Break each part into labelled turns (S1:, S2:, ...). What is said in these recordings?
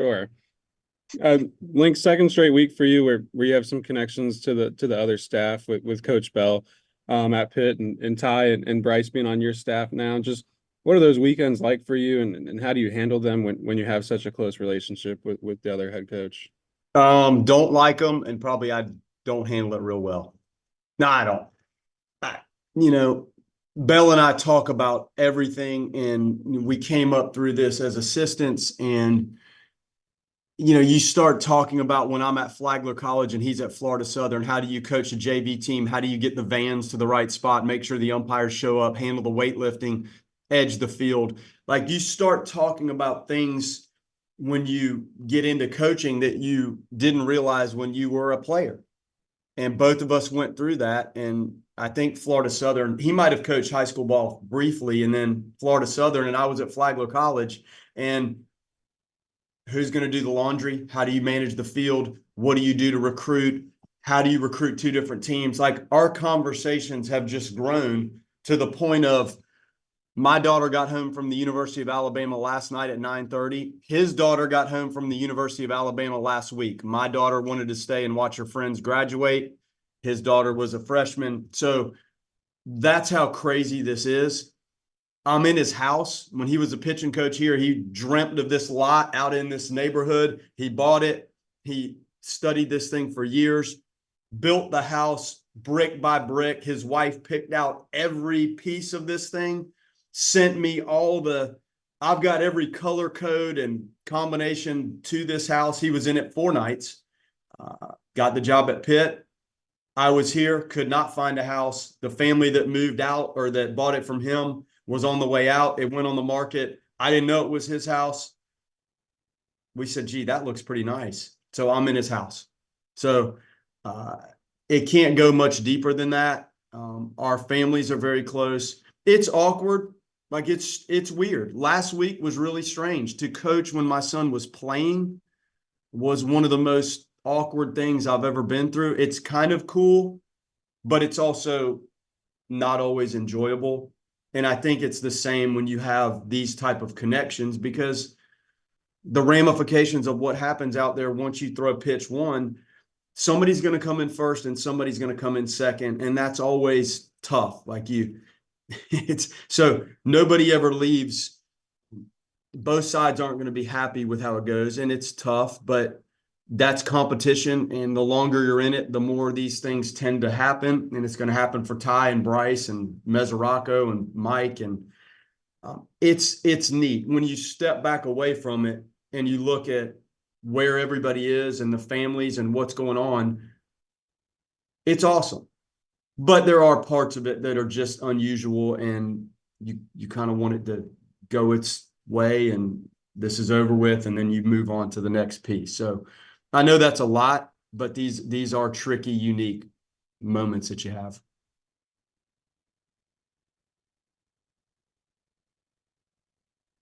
S1: Sure. Link, second straight week for you where you have some connections to the other staff with Coach Bell at Pitt and Ty and Bryce being on your staff now. Just what are those weekends like for you and how do you handle them when you have such a close relationship with the other head coach?
S2: Don't like them, and probably I don't handle it real well. No, I don't. I, you know, Bell and I talk about everything, and we came up through this as assistants. And you start talking about when I'm at Flagler College and he's at Florida Southern. How do you coach a JV team? How do you get the vans to the right spot? Make sure the umpires show up, handle the weightlifting, edge the field. Like, you start talking about things when you get into coaching that you didn't realize when you were a player. And both of us went through that. And I think Florida Southern, he might have coached high school ball briefly, and then Florida Southern, and I was at Flagler College. And who's going to do the laundry? How do you manage the field? What do you do to recruit? How do you recruit two different teams? Like, our conversations have just grown to the point of, my daughter got home from the University of Alabama last night at 9:30. His daughter got home from the University of Alabama last week. My daughter wanted to stay and watch her friends graduate. His daughter was a freshman. So that's how crazy this is. I'm in his house. When he was a pitching coach here, he dreamt of this lot out in this neighborhood. He bought it. He studied this thing for years, built the house brick by brick. His wife picked out every piece of this thing, sent me I've got every color code and combination to this house. He was in it 4 nights, got the job at Pitt. I was here, could not find a house. The family that moved out or that bought it from him was on the way out. It went on the market. I didn't know it was his house. We said, gee, that looks pretty nice. So I'm in his house. So it can't go much deeper than that. Our families are very close. It's awkward. Like, it's weird. Last week was really strange. To coach when my son was playing was one of the most awkward things I've ever been through. It's kind of cool, but it's also not always enjoyable. And I think it's the same when you have these type of connections, because the ramifications of what happens out there once you throw pitch one, somebody's going to come in first and somebody's going to come in second. And that's always tough. It's so nobody ever leaves. Both sides aren't going to be happy with how it goes, and it's tough, but that's competition. And the longer you're in it, the more these things tend to happen. And it's going to happen for Ty and Bryce and Mesoraco and Mike. And it's neat when you step back away from it and you look at where everybody is and the families and what's going on. It's awesome. But there are parts of it that are just unusual, and you kind of want it to go its way, and this is over with, and then you move on to the next piece. So I know that's a lot, but these are tricky, unique moments that you have.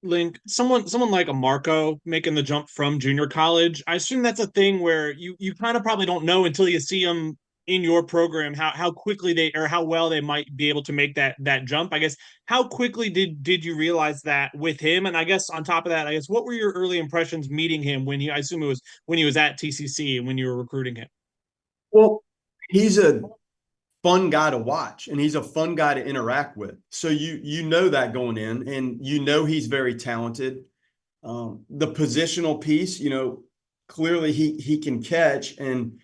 S3: Link, someone like a Marco making the jump from junior college. I assume that's a thing where you kind of probably don't know until you see them in your program how quickly they or how well they might be able to make that jump. I guess how quickly did you realize that with him? And I guess on top of that, I guess what were your early impressions meeting him I assume it was when he was at TCC and when you were recruiting him?
S2: Well, he's a fun guy to watch, and he's a fun guy to interact with. So you know that going in, and he's very talented. The positional piece, clearly he can catch, and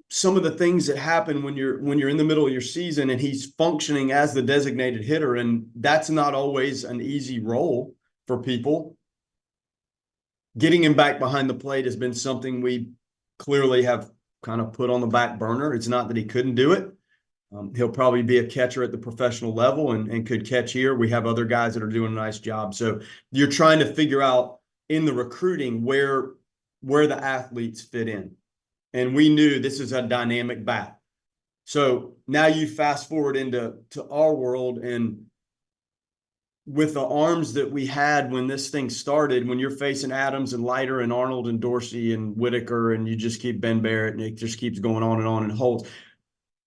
S2: some of the things that happen when you're in the middle of your season and he's functioning as the designated hitter, and that's not always an easy role for people. Getting him back behind the plate has been something we clearly have kind of put on the back burner. It's not that he couldn't do it. He'll probably be a catcher at the professional level and could catch here. We have other guys that are doing a nice job. So you're trying to figure out in the recruiting where the athletes fit in. And we knew this is a dynamic bat. So now you fast forward into our world, and with the arms that we had when this thing started, when you're facing Adams and Leiter and Arnold and Dorsey and Whittaker, and you just keep Ben Barrett, and it just keeps going on and Holtz,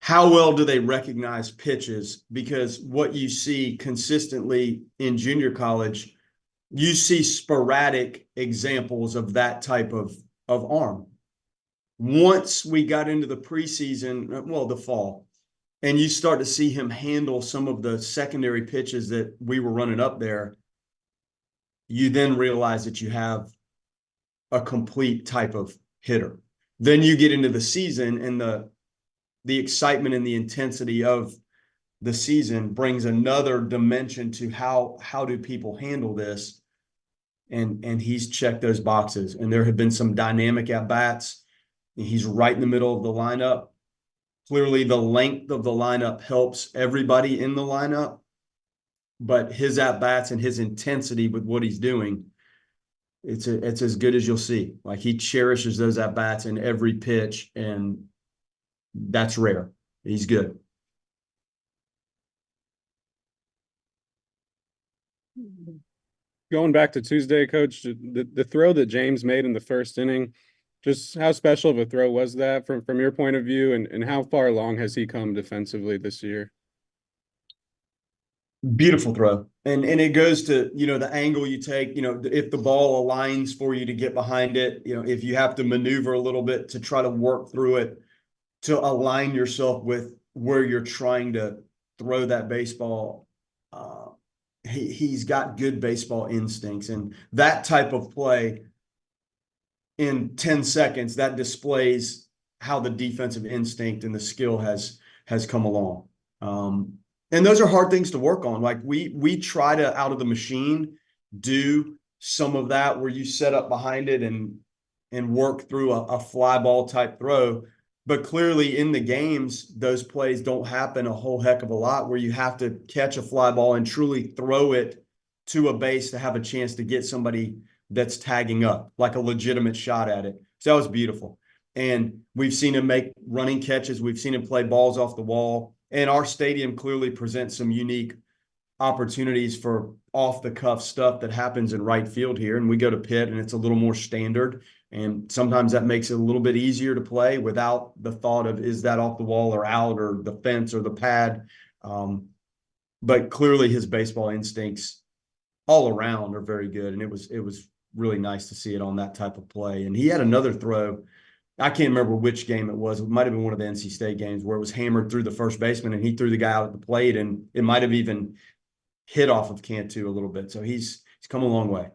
S2: how well do they recognize pitches? Because what you see consistently in junior college, you see sporadic examples of that type of arm. Once we got into the preseason, well, the fall, and you start to see him handle some of the secondary pitches that we were running up there, you then realize that you have a complete type of hitter. Then you get into the season, and the excitement and the intensity of the season brings another dimension to how do people handle this. And he's checked those boxes. And there have been some dynamic at-bats. He's right in the middle of the lineup. Clearly, the length of the lineup helps everybody in the lineup, but his at-bats and his intensity with what he's doing, it's as good as you'll see. Like, he cherishes those at-bats in every pitch, and that's rare. He's good.
S1: Going back to Tuesday, Coach, the throw that James made in the first inning, just how special of a throw was that from your point of view, and how far along has he come defensively this year?
S2: Beautiful throw. And it goes to, the angle you take, if the ball aligns for you to get behind it, if you have to maneuver a little bit to try to work through it, to align yourself with where you're trying to throw that baseball. He's got good baseball instincts, and that type of play in 10 seconds, that displays how the defensive instinct and the skill has come along. And those are hard things to work on. Like, we try to, out of the machine, do some of that where you set up behind it and work through a fly ball type throw. But clearly in the games, those plays don't happen a whole heck of a lot, where you have to catch a fly ball and truly throw it to a base to have a chance to get somebody that's tagging up, like a legitimate shot at it. So that was beautiful. And we've seen him make running catches. We've seen him play balls off the wall. And our stadium clearly presents some unique opportunities for off-the-cuff stuff that happens in right field here. And we go to Pitt, and it's a little more standard. And sometimes that makes it a little bit easier to play without the thought of, is that off the wall or out, or the fence or the pad? But clearly his baseball instincts all around are very good. And it was really nice to see it on that type of play. And he had another throw. I can't remember which game it was. It might have been one of the NC State games where it was hammered through the first baseman, and he threw the guy out at the plate, and it might have even hit off of Cantu a little bit. So he's come a long way.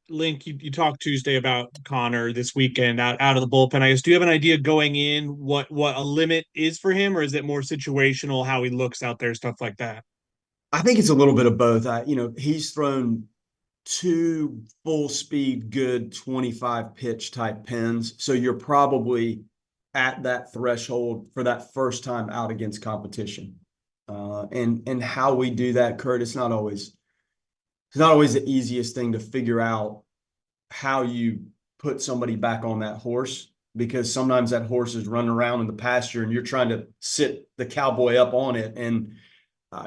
S3: Link, you talked Tuesday about Conner this weekend out of the bullpen. I guess, do you have an idea going in what a limit is for him, or is it more situational, how he looks out there, stuff like that?
S2: I think it's a little bit of both. He's thrown 2 full speed, good 25 pitch type pins. So you're probably at that threshold for that first time out against competition. And how we do that, Kurt, it's not always the easiest thing to figure out how you put somebody back on that horse, because sometimes that horse is running around in the pasture and you're trying to sit the cowboy up on it. And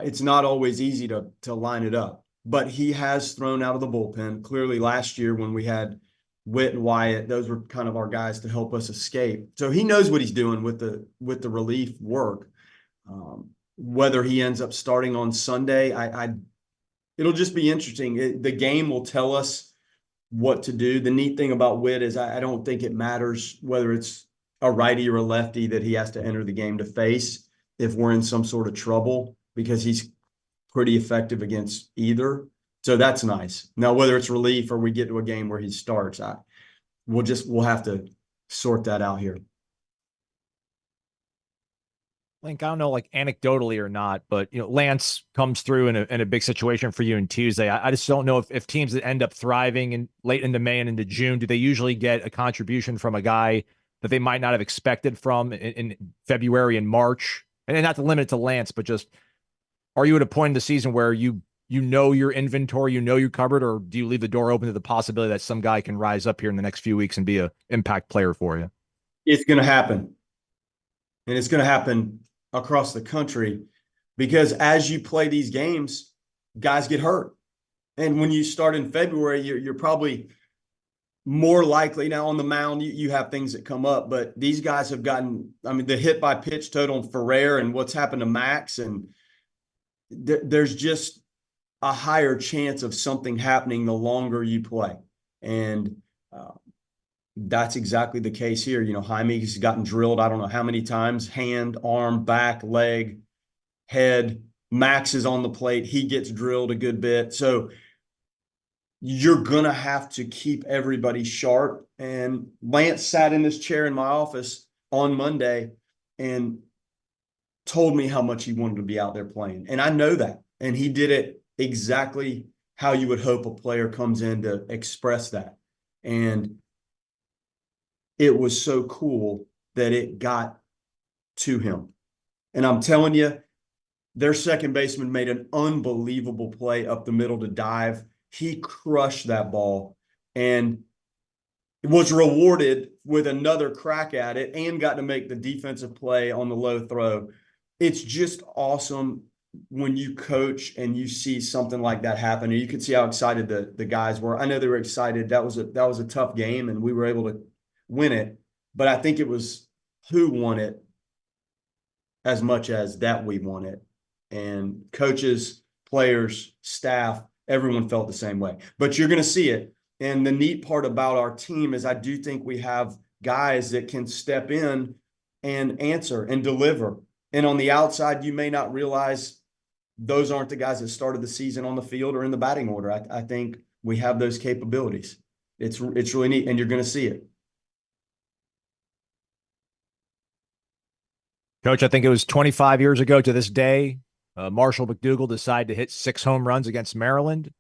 S2: it's not always easy to line it up. But he has thrown out of the bullpen. Clearly last year when we had Witt and Wyatt, those were kind of our guys to help us escape. So he knows what he's doing with the relief work. Whether he ends up starting on Sunday, it'll just be interesting. The game will tell us what to do. The neat thing about Witt is I don't think it matters whether it's a righty or a lefty that he has to enter the game to face if we're in some sort of trouble, because he's pretty effective against either. So that's nice. Now, whether it's relief or we get to a game where he starts, we'll have to sort that out here.
S4: Link, I don't know, like anecdotally or not, but Lance comes through in a big situation for you on Tuesday. I just don't know if teams that end up thriving in late into May and into June, do they usually get a contribution from a guy that they might not have expected from in February and March? And not to limit it to Lance, but just, are you at a point in the season where you know your inventory, you're covered, or do you leave the door open to the possibility that some guy can rise up here in the next few weeks and be an impact player for you?
S2: It's going to happen. And it's going to happen across the country, because as you play these games, guys get hurt. And when you start in February, you're probably more likely, now on the mound, you have things that come up, but these guys have gotten, the hit by pitch total on Ferrer and what's happened to Max, and there's just a higher chance of something happening the longer you play. And that's exactly the case here. You know, Jaime's gotten drilled, I don't know how many times, hand, arm, back, leg, head. Max is on the plate. He gets drilled a good bit. So you're going to have to keep everybody sharp. And Lance sat in this chair in my office on Monday and told me how much he wanted to be out there playing. And I know that. And he did it exactly how you would hope a player comes in to express that. And it was so cool that it got to him. And I'm telling you, their second baseman made an unbelievable play up the middle to dive. He crushed that ball and was rewarded with another crack at it and got to make the defensive play on the low throw. It's just awesome when you coach and you see something like that happen. And you could see how excited the guys were. I know they were excited. That was a tough game, and we were able to win it. But I think it was who won it as much as that we won it. And coaches, players, staff, everyone felt the same way. But you're going to see it. And the neat part about our team is I do think we have guys that can step in and answer and deliver. And on the outside, you may not realize those aren't the guys that started the season on the field or in the batting order. I think we have those capabilities. It's really neat, and you're going to see it.
S4: Coach, I think it was 25 years ago to this day, Marshall McDougall decided to hit 6 home runs against Maryland.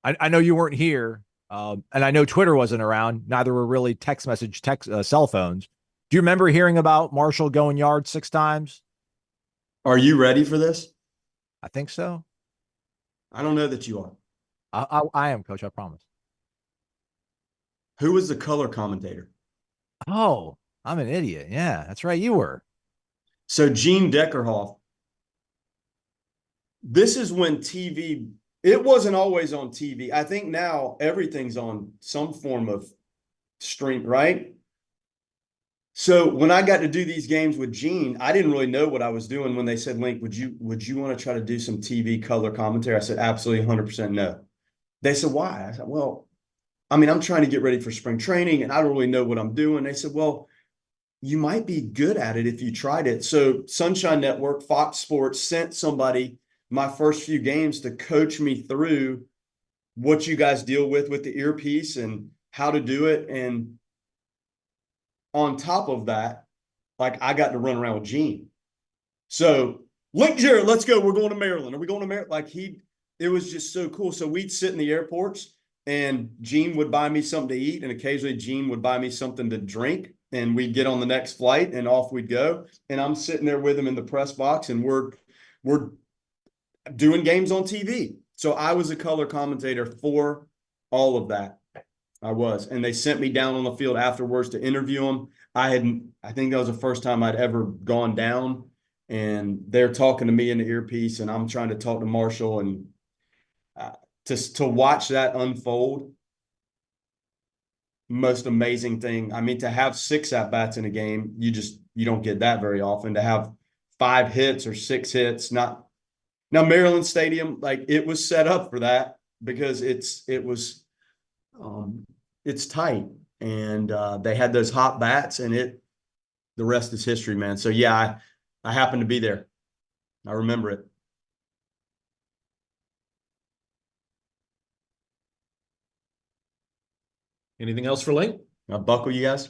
S4: I know you weren't here, and I know Twitter wasn't around. Neither were really cell phones. Do you remember hearing about Marshall going yard 6 times?
S2: Are you ready for this?
S4: I think so.
S2: I don't know that you are.
S4: I am, Coach. I promise.
S2: Who was the color commentator?
S4: Oh, I'm an idiot. Yeah, that's right. You were.
S2: So Gene Deckerhoff. This is when TV, it wasn't always on TV. I think now everything's on some form of stream, right? So when I got to do these games with Gene, I didn't really know what I was doing when they said, Link, would you want to try to do some TV color commentary? I said, absolutely 100% no. They said, why? I said, well, I mean, I'm trying to get ready for spring training and I don't really know what I'm doing. They said, well, you might be good at it if you tried it. So Sunshine Network, Fox Sports sent somebody my first few games to coach me through what you guys deal with the earpiece and how to do it. And on top of that, like I got to run around with Gene. So Link Jarrett, let's go. We're going to Maryland. Are we going to Maryland? Like it was just so cool. So we'd sit in the airports and Gene would buy me something to eat. And occasionally Gene would buy me something to drink. And we'd get on the next flight and off we'd go. And I'm sitting there with him in the press box and we're doing games on TV. So I was a color commentator for all of that. I was. And they sent me down on the field afterwards to interview him. I think that was the first time I'd ever gone down. And they're talking to me in the earpiece and I'm trying to talk to Marshall. And to watch that unfold, most amazing thing. I mean, to have 6 at-bats in a game, you don't get that very often. To have 5 hits or 6 hits, now Maryland Stadium, like it was set up for that because it's tight and they had those hot bats and the rest is history, man. So yeah, I happened to be there. I remember it.
S5: Anything else for Link?
S2: Buckle, you guys.